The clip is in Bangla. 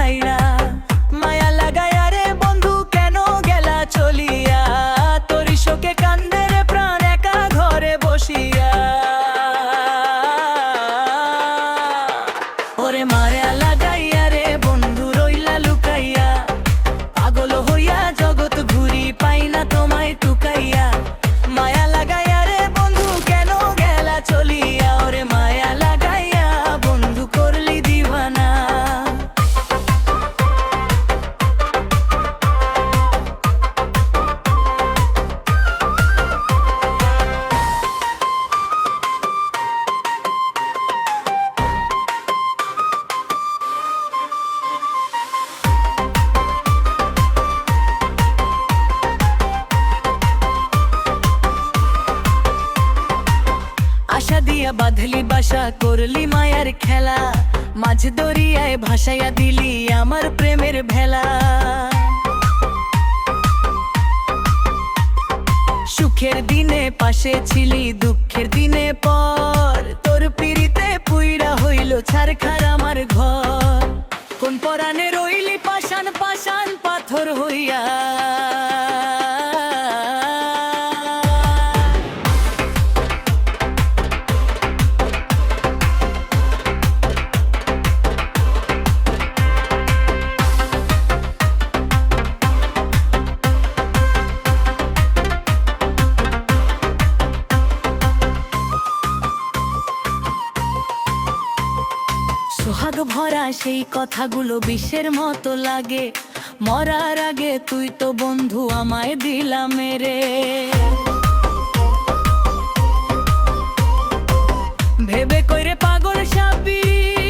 খাইরা। মায়া লাগাইয়া রে বন্ধু কেন গেলা চলিয়া, তোরি শোকে কান্দে রে প্রাণ একা ঘরে বসিয়া। ওরে মায়া লাগাইয়া রে বন্ধু রইলা লুকাইয়া, পাগল হইয়া জগৎ ঘুরি পাই না তোমায় টুকাইয়া। মায়া লাগাইয়া রে বন্ধু কেন গেলা চলিয়া, ওরে মায়া লাগাইয়া বন্ধু করলি দিওয়ানা। আশা দিয়া বাঁধলি বাসা করলি মায়ার খেলা, মাঝ দরিয়ায় ভাসাইয়া দিলি আমার প্রেমের ভেলা। সুখের দিনে পাশে ছিলি দুঃখের দিনে পর, তোর পিড়িতে পুইরা হইল ছারখার আমার ঘর। কোন পরাণে রইলি পাষাণ পাষাণ পাথর হইয়া। সোহাগ ভরা সেই কথাগুলো বিষের মতো লাগে, মরার আগে তুই তো বন্ধু আমায় দিলা মেরে। ভেবে কইরে পাগল সাব্বির